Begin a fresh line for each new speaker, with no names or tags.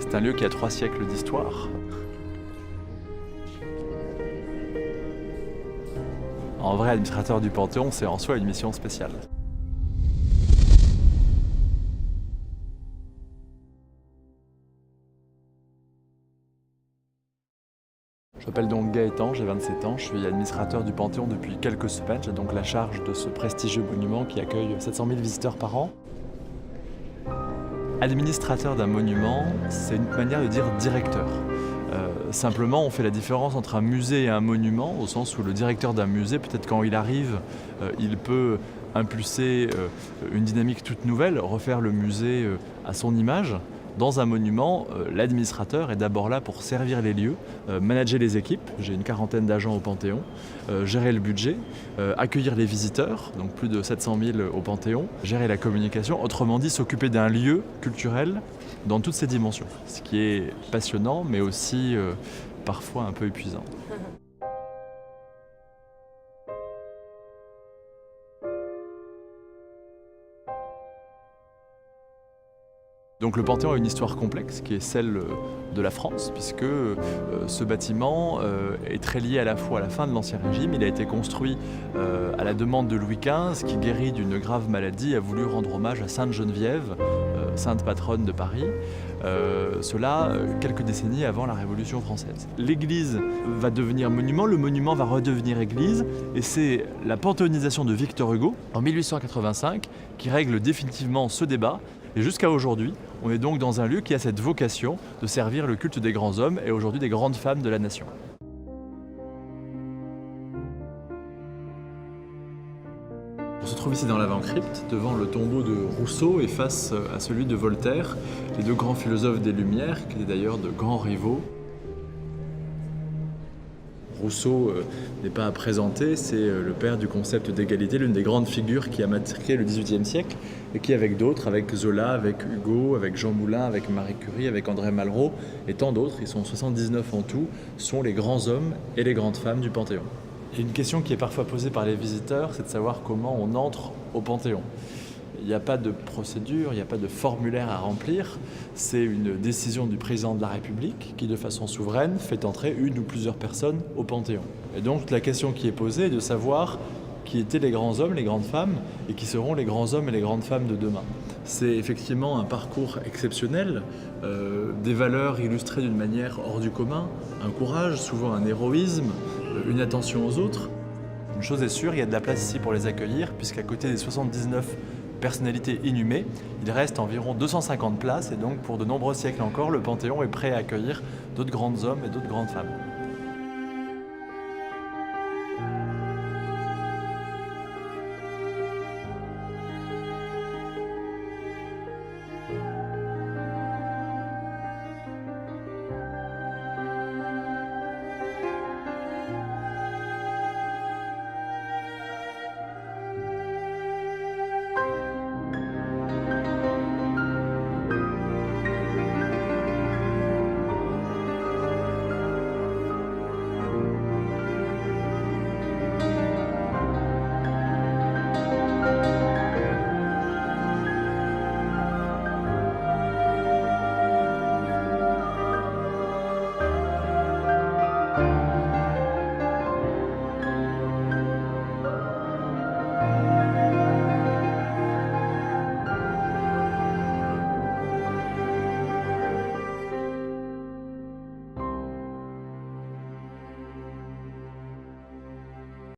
C'est un lieu qui a 3 siècles d'histoire. En vrai, administrateur du Panthéon, c'est en soi une mission spéciale. Je m'appelle donc Gaëtan, j'ai 27 ans, je suis administrateur du Panthéon depuis quelques semaines. J'ai donc la charge de ce prestigieux monument qui accueille 700 000 visiteurs par an. Administrateur d'un monument, c'est une manière de dire directeur. Simplement, on fait la différence entre un musée et un monument, au sens où le directeur d'un musée, peut-être quand il arrive, il peut impulser une dynamique toute nouvelle, refaire le musée à son image. Dans un monument, l'administrateur est d'abord là pour servir les lieux, manager les équipes, j'ai une quarantaine d'agents au Panthéon, gérer le budget, accueillir les visiteurs, donc plus de 700 000 au Panthéon, gérer la communication, autrement dit s'occuper d'un lieu culturel dans toutes ses dimensions, ce qui est passionnant mais aussi parfois un peu épuisant. Donc le Panthéon a une histoire complexe qui est celle de la France, puisque ce bâtiment est très lié à la fois à la fin de l'Ancien Régime. Il a été construit à la demande de Louis XV, qui guéri d'une grave maladie a voulu rendre hommage à Sainte Geneviève, sainte patronne de Paris, cela quelques décennies avant la Révolution française. L'église va devenir monument, le monument va redevenir église, et c'est la panthéonisation de Victor Hugo en 1885 qui règle définitivement ce débat. Et jusqu'à aujourd'hui, on est donc dans un lieu qui a cette vocation de servir le culte des grands hommes et aujourd'hui des grandes femmes de la nation. On se trouve ici dans l'avant-crypte, devant le tombeau de Rousseau et face à celui de Voltaire, les deux grands philosophes des Lumières, qui étaient d'ailleurs de grands rivaux. Rousseau n'est pas à présenter, c'est le père du concept d'égalité, l'une des grandes figures qui a marqué le XVIIIe siècle et qui, avec d'autres, avec Zola, avec Hugo, avec Jean Moulin, avec Marie Curie, avec André Malraux et tant d'autres, ils sont 79 en tout, sont les grands hommes et les grandes femmes du Panthéon. Et une question qui est parfois posée par les visiteurs, c'est de savoir comment on entre au Panthéon. Il n'y a pas de procédure, il n'y a pas de formulaire à remplir. C'est une décision du président de la République qui, de façon souveraine, fait entrer une ou plusieurs personnes au Panthéon. Et donc la question qui est posée est de savoir qui étaient les grands hommes, les grandes femmes, et qui seront les grands hommes et les grandes femmes de demain. C'est effectivement un parcours exceptionnel, des valeurs illustrées d'une manière hors du commun, un courage, souvent un héroïsme, une attention aux autres. Une chose est sûre, il y a de la place ici pour les accueillir, puisqu'à côté des 79 personnalités inhumées, il reste environ 250 places et donc pour de nombreux siècles encore, le Panthéon est prêt à accueillir d'autres grands hommes et d'autres grandes femmes.